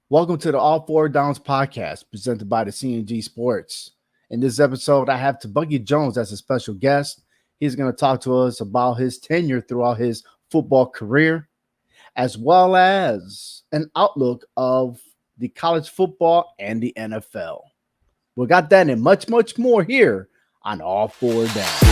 Welcome to the All Four Downs podcast presented by the CNG Sports. In this episode, I have Tebucky Jones as a special guest. He's going to talk to us about his tenure throughout his football career, as well as an outlook of the college football and the NFL. We got that and much, much more here on All Four Downs.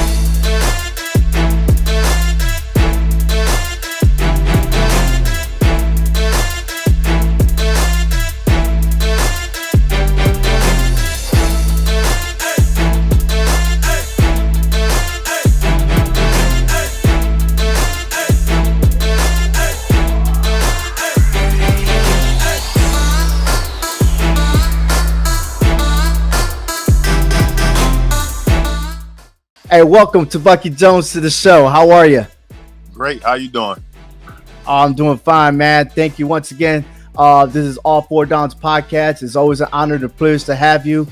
Hey, welcome to Tebucky Jones to the show. How are you? Great. How you doing? I'm doing fine, man. Thank you once again. This is All Four Downs podcast. It's always an honor and a privilege to have you.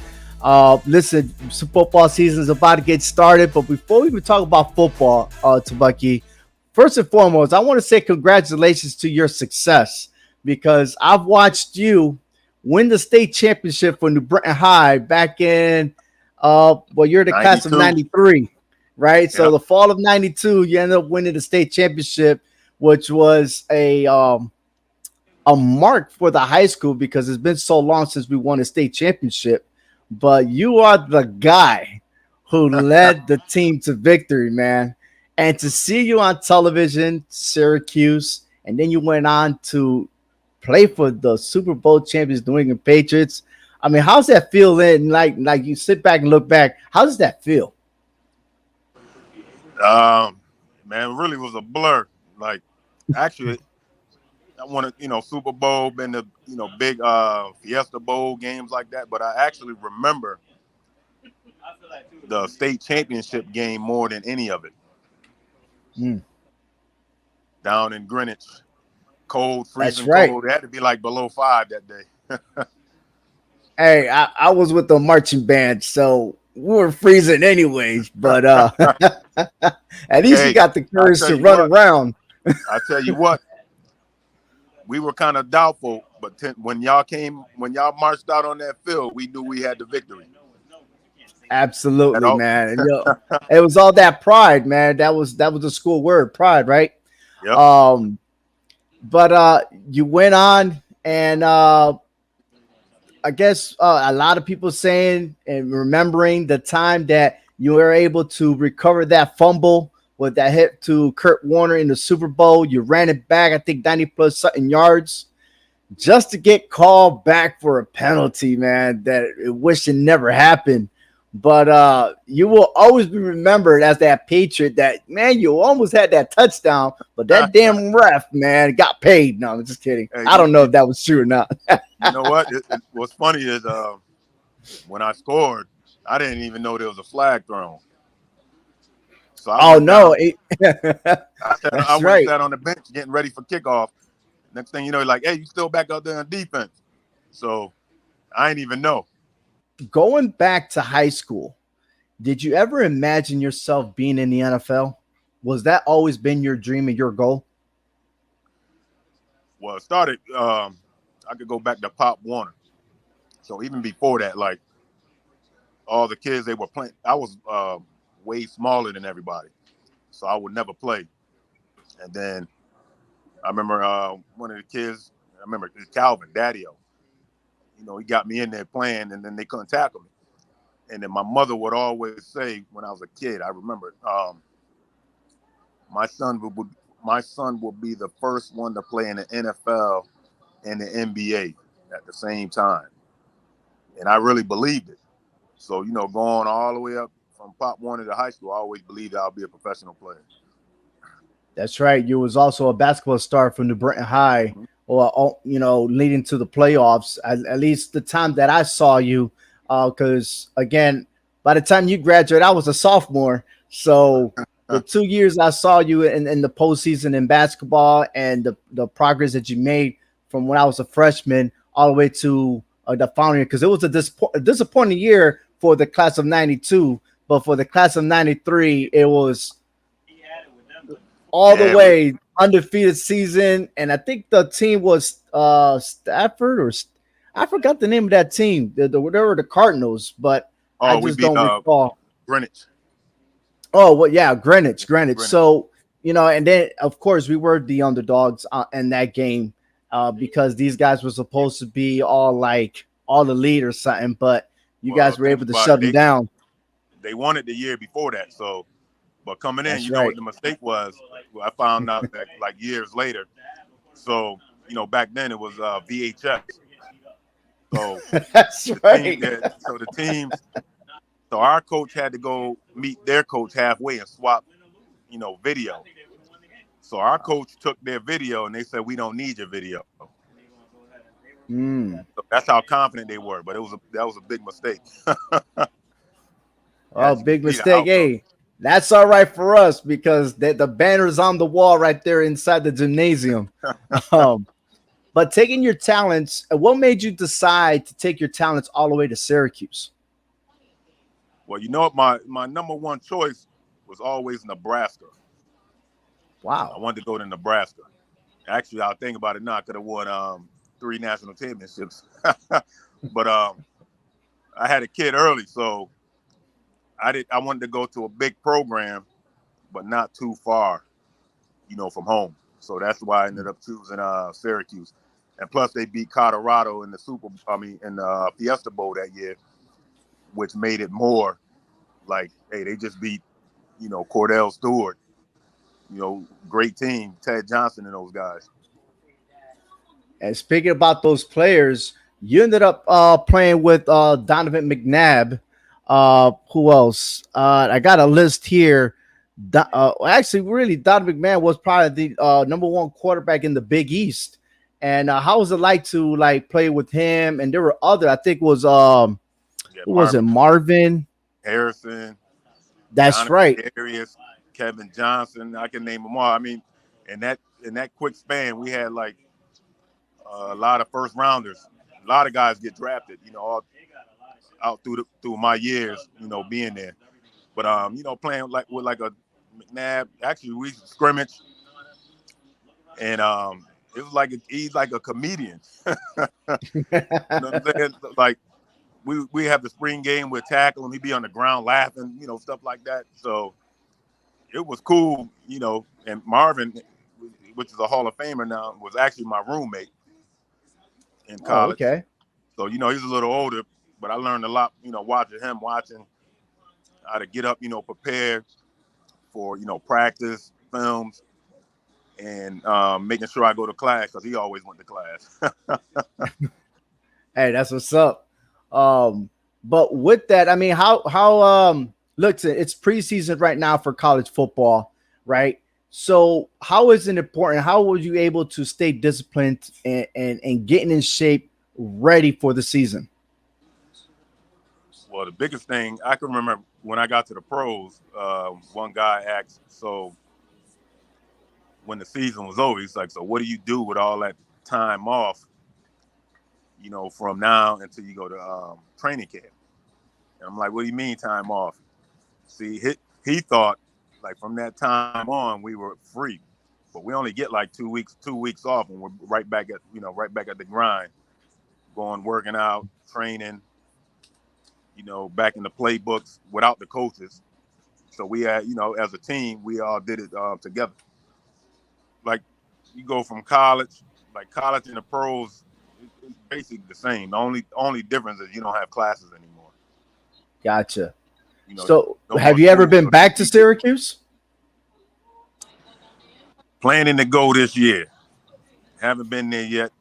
Listen, football season is about to get started, but before we even talk about football, Tebucky, first and foremost, I want to say congratulations to your success because I've watched you win the state championship for New Britain High back in you're the 92. class of 93, right? Yep. So the fall of 92, you ended up winning the state championship, which was a mark for the high school because it's been so long since we won a state championship. But you are the guy who led the team to victory, man. And to see you on television, Syracuse, and then you went on to play for the Super Bowl champions New England Patriots. I mean, how's that feel? Like you sit back and look back, how does that feel? Man, it really was a blur. Like, actually, I wanted, Super Bowl, been to, big Fiesta Bowl games like that. But I actually remember the state championship game more than any of it. Down in Greenwich, cold, freezing cold. It had to be like below 5 that day. Hey, I was with the marching band, so we were freezing anyways. But at least you got the courage to run around. I tell you what, we were kind of doubtful, but when y'all marched out on that field, we knew we had the victory. Absolutely, man. And, it was all that pride, man. That was the school word, pride, right? Yep. But you went on and. I guess a lot of people saying and remembering the time that you were able to recover that fumble with that hit to Kurt Warner in the Super Bowl. You ran it back, I think 90 plus something yards just to get called back for a penalty, man, that I wish it never happened. But you will always be remembered as that Patriot that, man, you almost had that touchdown, but that damn ref, man, got paid. No, I'm just kidding. Hey, I don't know if that was true or not. You know what? What's funny is when I scored, I didn't even know there was a flag thrown. So I went sat on the bench getting ready for kickoff. Next thing you know, like, hey, you still back out there on defense. So I didn't even know. Going back to high school, did you ever imagine yourself being in the NFL? Was that always been your dream and your goal? Well, it started, I could go back to Pop Warner. So even before that, like all the kids, they were playing. I was way smaller than everybody. So I would never play. And then I remember one of the kids, Calvin, Daddy-O. He got me in there playing, and then they couldn't tackle me. And then my mother would always say, when I was a kid, I remember, my son will be the first one to play in the NFL and the NBA at the same time. And I really believed it. So, going all the way up from Pop Warner to high school, I always believed I'll be a professional player. That's right. You was also a basketball star from New Britain High. Or, leading to the playoffs, at least the time that I saw you, because, again, by the time you graduated, I was a sophomore. So the 2 years I saw you in the postseason in basketball and the progress that you made from when I was a freshman all the way to the following year, because it was a disappointing year for the class of 92. But for the class of 93, it was all the way undefeated season, and I think the team was Stafford or I forgot the name of that team. They were the Cardinals, but I Oh, we just beat don't recall. Greenwich. Oh, well, yeah, Greenwich. Greenwich. So, and then of course we were the underdogs in that game because these guys were supposed to be all elite or something, but you Well, guys were think able to about it. shut them down. They won it the year before that. So, but coming in, That's you know what right. the mistake was? Well, I found out that like years later. So, back then it was VHS. So That's the team right. that so the teams so our coach had to go meet their coach halfway and swap, video. So our coach took their video and they said we don't need your video. Mm. So that's how confident they were. But that was a big mistake. Oh, As you can big see, the mistake. outcome. Hey, that's all right for us because the banner's on the wall right there inside the gymnasium. Um, but taking your talents, what made you decide to take your talents all the way to Syracuse? Well, you know what? My number one choice was always Nebraska. I Wow. wanted to go to Nebraska. Actually, I'll think about it now. I could have won 3 national championships. But I had a kid early, so I wanted to go to a big program, but not too far, from home. So that's why I ended up choosing Syracuse. And plus, they beat Colorado in the in the Fiesta Bowl that year, which made it more like, hey, they just beat, Cordell Stewart, great team, Ted Johnson and those guys. And speaking about those players, you ended up playing with Donovan McNabb. Who else? I got a list here. Actually, really, Donovan McMahon was probably the number one quarterback in the Big East. And how was it like to play with him? And there were other. I think it was Yeah, who was it? Marvin. Harrison, That's Jonathan right. Darius, Kevin Johnson. I can name them all. I mean, in that quick span, we had like a lot of first rounders. A lot of guys get drafted. All out through my years. Being there. But playing with like a McNabb. Actually, we scrimmage, and it was like he's like a comedian. You know what I'm saying? Like we have the spring game, we'll tackle him, he'd be on the ground laughing, stuff like that. So it was cool, And Marvin, which is a Hall of Famer now, was actually my roommate in Oh, college. okay. So, he's a little older, but I learned a lot, watching how to get up, prepared for, practice, films, and making sure I go to class because he always went to class. Hey, that's what's up. But with that, I mean, how look, it's preseason right now for college football, right? So how is it important? How were you able to stay disciplined and getting in shape, ready for the season? Well, the biggest thing I can remember when I got to the pros, one guy asked, so when the season was over, he's like, so what do you do with all that time off, from now until you go to training camp? And I'm like, what do you mean time off? See, he thought like from that time on we were free, but we only get like 2 weeks off, and we're right back at the grind, going working out, training, back in the playbooks without the coaches. So we had, as a team, we all did it together. Like you go from college, like college and the pros, it's basically the same. The only difference is you don't have classes anymore. Gotcha. You know, So no more have you ever school, been so they back to teach it. Syracuse? Planning to go this year. Haven't been there yet.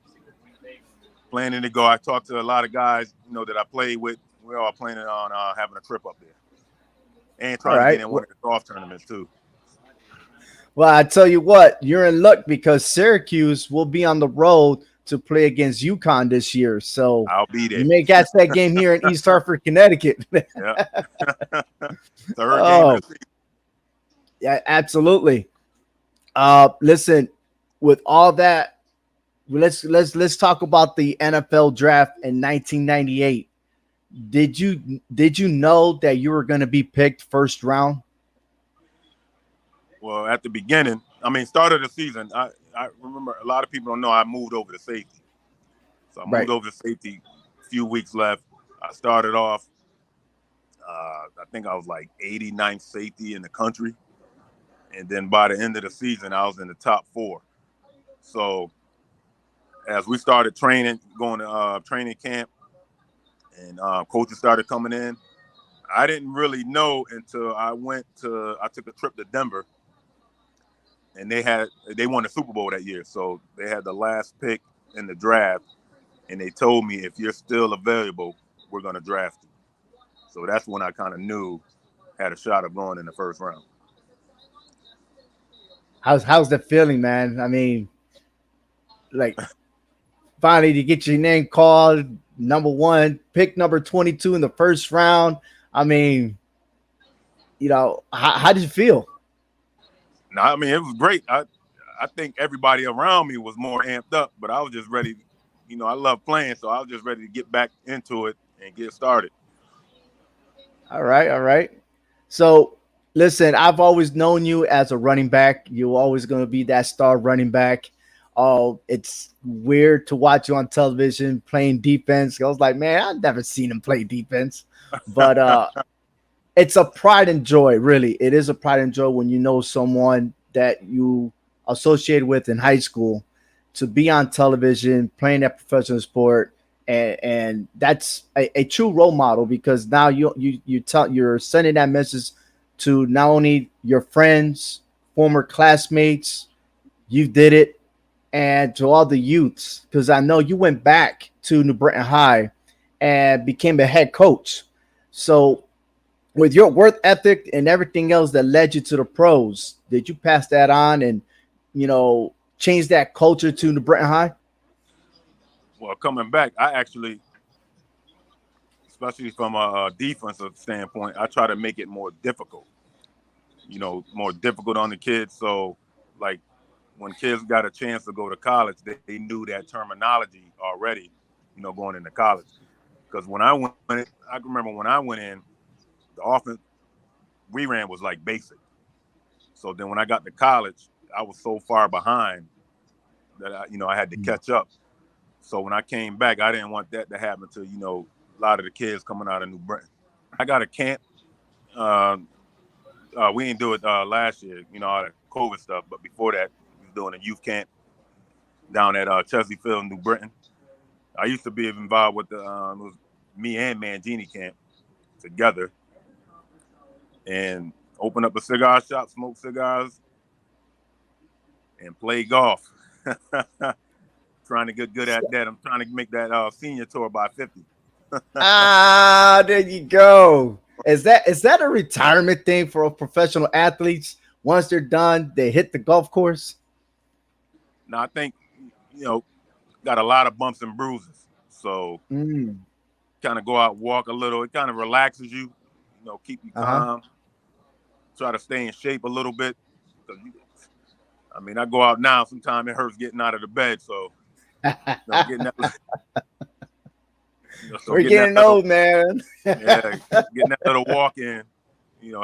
Planning to go. I talked to a lot of guys, that I played with. We're all planning on having a trip up there and All trying to get right. in one of the golf tournaments too. Well, I tell you what, you're in luck because Syracuse will be on the road to play against UConn this year. So I'll be you there. may catch that game here in East Hartford, Connecticut. Yeah. Third game of Oh, the season. yeah, absolutely. Listen, with all that, let's talk about the NFL draft in 1998. Did you know that you were going to be picked first round? Well, at the beginning, I mean, start of the season, I remember a lot of people don't know I moved over to safety. So I moved Right. over to safety. A few weeks left. I started off. I think I was like 89th safety in the country, and then by the end of the season, I was in the top 4. So as we started training, going to training camp, and coaches started coming in, I didn't really know until I took a trip to Denver, and they won the Super Bowl that year. So they had the last pick in the draft, and they told me, if you're still available, we're going to draft you. So that's when I kind of knew had a shot of going in the first round. How's the feeling, man? I mean, like finally to get your name called number one, pick number 22 in the first round. I mean, how did you feel? No, I mean, it was great. I think everybody around me was more amped up, but I was just ready. I love playing, so I was just ready to get back into it and get started. All right, all right. So, listen, I've always known you as a running back. You're always going to be that star running back. It's weird to watch you on television playing defense. I was like, man, I've never seen him play defense, but it's a pride and joy. Really, it is a pride and joy when you know someone that you associated with in high school to be on television playing that professional sport, and that's a true role model because now you're sending that message to not only your friends, former classmates, you did it, and to all the youths because I know you went back to New Britain High and became a head coach. So with your work ethic and everything else that led you to the pros, did you pass that on and change that culture to New Britain High? Well, coming back, I actually, especially from a defensive standpoint, I try to make it more difficult. More difficult on the kids. So, like, when kids got a chance to go to college, they knew that terminology already. Going into college. Because I remember when I went in, the offense we ran was like basic. So then when I got to college, I was so far behind that I had to catch up. So when I came back, I didn't want that to happen to a lot of the kids coming out of New Britain. I got a camp. Uh, we didn't do it last year, all that COVID stuff. But before that, we was doing a youth camp down at Chesley Field, New Britain. I used to be involved with it was me and Mangini camp together, and open up a cigar shop, smoke cigars, and play golf. Trying to get good at that. I'm trying to make that senior tour by 50. Ah, there you go. Is that a retirement thing for professional athletes? Once they're done, they hit the golf course. Now I think you know got a lot of bumps and bruises, so Mm, kind of go out, walk a little. It kind of relaxes you, keep you uh calm. Try to stay in shape a little bit. I mean, I go out now. Sometimes it hurts getting out of the bed, so huh. getting that, so We're getting that getting little, old, man. yeah, getting that little walk in,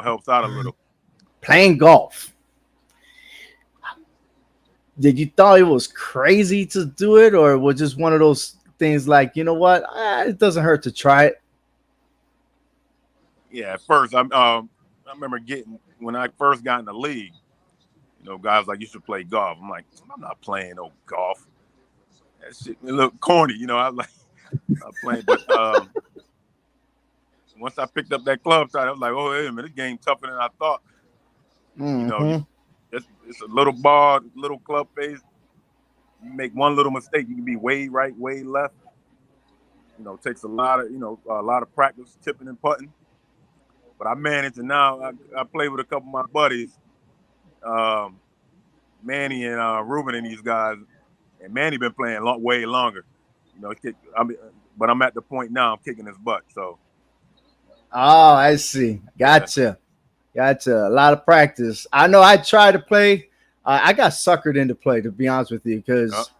helps out a little. Playing golf. Did you thought it was crazy to do it, or was just one of those things like, what? It doesn't hurt to try it. Yeah, at first I remember getting when I first got in the league. Guys like you should play golf. I'm like, I'm not playing no golf. That shit it look corny. I was like, I'm playing, but once I picked up that club side, I was like, oh, wait a minute, this game tougher than I thought. You know, you Hmm. it's a little ball, little club face. You make one little mistake, you can be way right, way left. It takes a lot of practice tipping and putting. But I manage, and now I play with a couple of my buddies, um, Manny and Ruben and these guys. And Manny been playing way longer. But I'm at the point now I'm kicking his butt. So Oh, I see. yeah, Gotcha. A lot of practice. I know I tried to play. I got suckered into play, to be honest with you, uh, because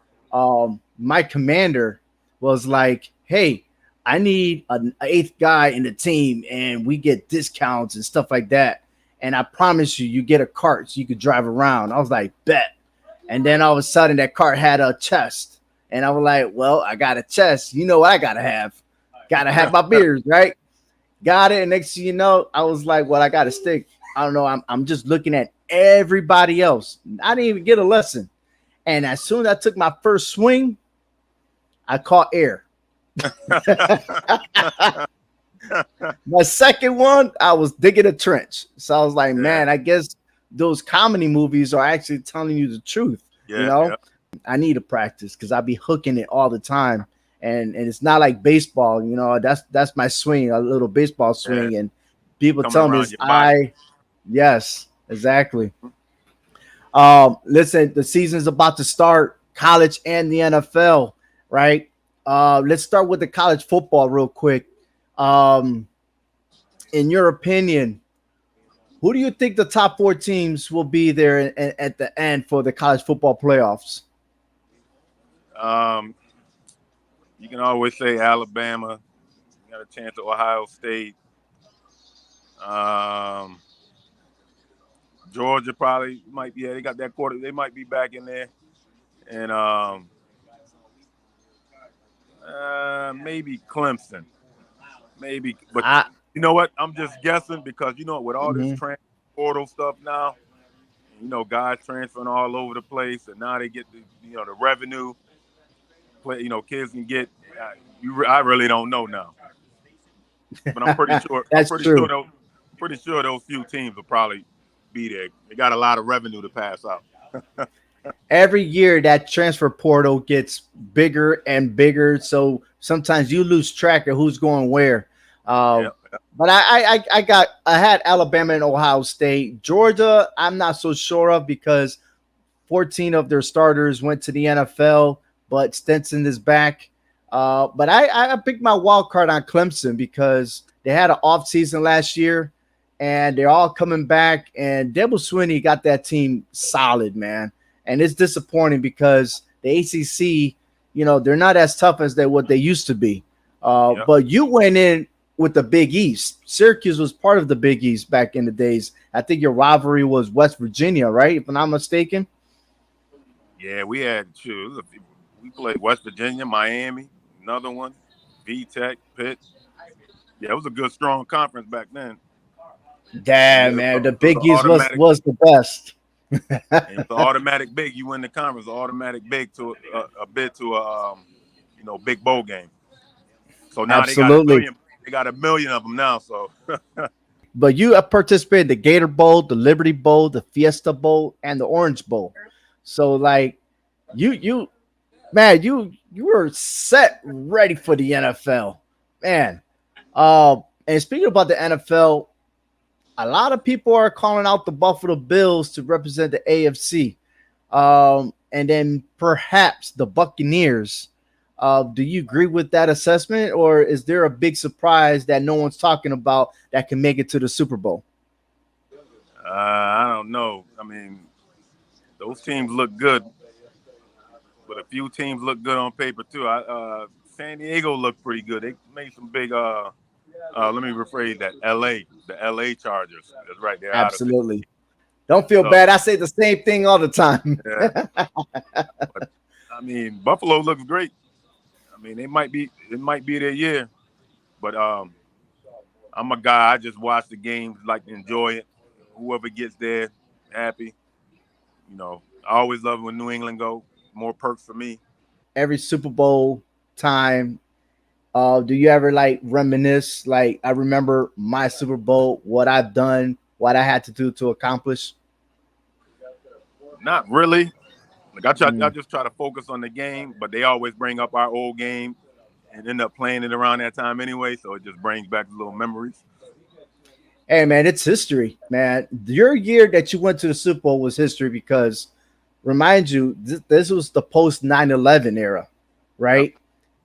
my commander was like, hey, I need an eighth guy in the team, and we get discounts and stuff like that. And I promise you, you get a cart so you could drive around. I was like, bet. And then all of a sudden, that cart had a chest. And I was like, well, I got a chest. You know what I gotta have? Gotta have my beers, right? Got it. And next thing you know, I was like, well, I got a stick. I don't know. I'm just looking at everybody else. I didn't even get a lesson. And as soon as I took my first swing, I caught air. My second one, I was digging a trench. So I was like, Yeah. man, I guess those comedy movies are actually telling you the truth. You Yeah. know, Yeah. I need to practice because I be hooking it all the time. And it's not like baseball, you know, that's my swing, a little baseball Yeah. swing. And people Coming tell me around it's your body. yes, exactly. Listen, the season's about to start, college and the NFL, right? Let's start with the college football real quick. Um, in your opinion, who do you think the top four teams will be there at the end for the college football playoffs? Um, you can always say Alabama. You got a chance at Ohio State. Um, Georgia probably might be. Yeah, they got that quarter. They might be back in there. And maybe Clemson. Maybe, but I you know what? I'm just guessing because with all this mhm. transfer portal stuff now, guys transferring all over the place, and now they get the revenue. Play, kids can get. I really don't know now, but I'm pretty sure. I'm That's pretty sure true. those. Pretty sure those few teams will probably be there. They got a lot of revenue to pass out. Every year that transfer portal gets bigger and bigger, so sometimes you lose track of who's going where. Uh, Yeah. but I had Alabama and Ohio State. Georgia, I'm not so sure of because 14 of their starters went to the NFL, but Stetson is back. But I picked my wild card on Clemson because they had an off season last year, and they're all coming back. And Debo Swinney got that team solid, man. And it's disappointing because the ACC, they're not as tough as what they used to be. Yeah. But you went in with the Big East. Syracuse was part of the Big East back in the days. I think your rivalry was West Virginia, right? If I'm not mistaken. Yeah, we had two. We played West Virginia, Miami, another one, V Tech, Pitt. Yeah, it was a good, strong conference back then. Yeah, Damn, it man, the was an Big East was automatic. was the best. It was an automatic big. You win the conference, automatic big to a bid to a big bowl game. So now they got a Absolutely. million. They got a million of them now. So But you have participated in the Gator Bowl, the Liberty Bowl, the Fiesta Bowl, and the Orange Bowl. So like you man, you were set ready for the NFL. Man. And speaking about the NFL, a lot of people are calling out the Buffalo Bills to represent the AFC. And then perhaps the Buccaneers. Do you agree with that assessment, or is there a big surprise that no one's talking about that can make it to the Super Bowl? I don't know. I mean, those teams look good, but a few teams look good on paper too. San Diego looked pretty good. They made some big. Let me rephrase that. The L.A. Chargers. That's right. They're out of there. Absolutely. Don't feel So bad. I say the same thing all the time. yeah, but I mean, Buffalo looks great. I mean, it might be their year, but I'm a guy. I just watch the games, like to enjoy it. Whoever gets there, happy. I always love when New England go. More perks for me. Every Super Bowl time, do you ever like reminisce? Like, I remember my Super Bowl, what I've done, what I had to do to accomplish. Not really. Like I try, I Mm. just try to focus on the game, but they always bring up our old game and end up playing it around that time anyway. So it just brings back little memories. Hey, man, it's history, man. Your year that you went to the Super Bowl was history because, remind you, this was the post 9/11 era, Yep. right?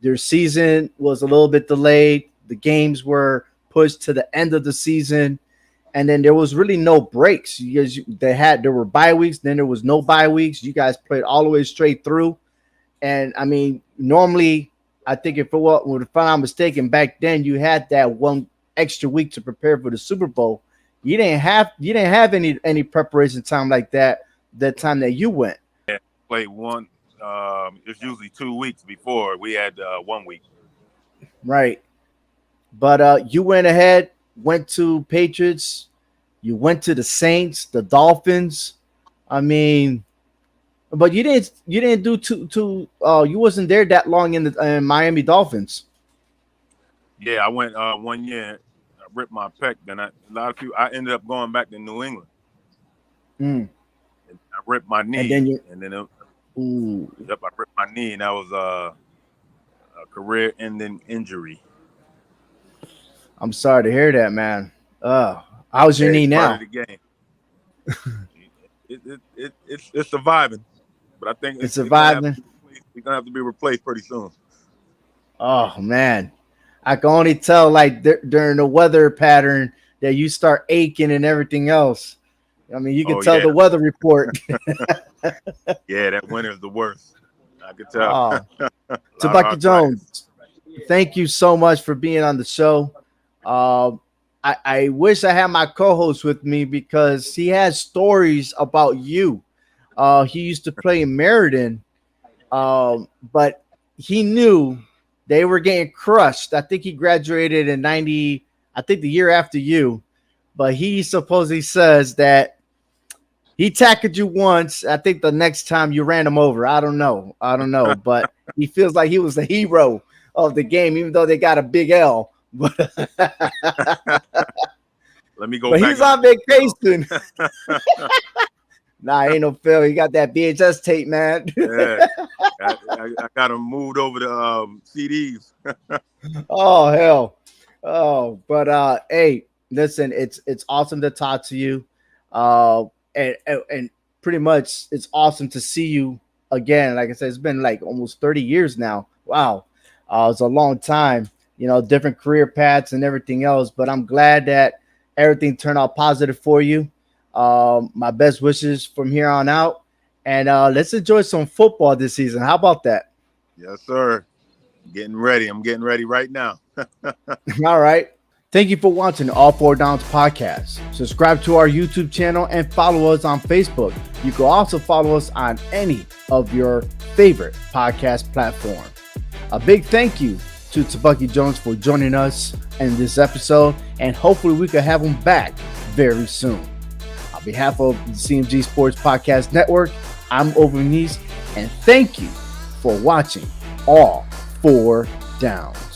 Their season was a little bit delayed. The games were pushed to the end of the season, and then there was really no breaks. There were bye weeks, then there was no bye weeks. You guys played all the way straight through, and I mean, normally, I think if I'm not mistaken, back then you had that one extra week to prepare for the Super Bowl. You didn't have any preparation time like that. That time that you went. Yeah. Played one. It's usually 2 weeks before. We had 1 week. Right. But you went ahead, went to Patriots, you went to the Saints, the Dolphins. I mean, but you didn't do you wasn't there that long in the Miami Dolphins. Yeah, I went 1 year. I ripped my pec. Then a lot of people. I ended up going back to New England. Mm. And I ripped my And knee, then you and then ooh, yep, I ripped my knee, and that was a career-ending injury. I'm sorry to hear that, man. How's your Hey, knee it's part of now? the game. It's surviving, but I think It's it's gonna have to surviving. be replaced. It's gonna have to be replaced pretty soon. Oh man, I can only tell like during the weather pattern that you start aching and everything else. I mean, you can Oh tell yeah, the weather report. yeah. That winter is the worst. I could tell. Oh, A lot of Tebucky arthritis. Jones, thank you so much for being on the show. Uh, I wish I had my co-host with me because he has stories about you. He used to play in Meriden, but he knew they were getting crushed. I think he graduated in 90, I think the year after you, but he supposedly says that he tackled you once. I think the next time you ran him over. I don't know. I don't know, but he feels like he was the hero of the game, even though they got a big L. But Let me go but back he's and on watch film. vacation. Nah, ain't no Phil. He got that VHS tape, man. Yeah, I got them moved over to CDs. Oh hell. Oh, but hey, listen, it's awesome to talk to you. And pretty much it's awesome to see you again. Like I said, it's been like almost 30 years now. Wow. It's a long time, different career paths and everything else. But I'm glad that everything turned out positive for you. My best wishes from here on out. And let's enjoy some football this season. How about that? Yes, sir. Getting ready. I'm getting ready right now. All right. Thank you for watching the All Four Downs podcast. Subscribe to our YouTube channel and follow us on Facebook. You can also follow us on any of your favorite podcast platform. A big thank you to Tebucky Jones for joining us in this episode, and hopefully we can have him back very soon. On behalf of the CMG Sports Podcast Network, I'm Over Nice, and thank you for watching All Four Downs.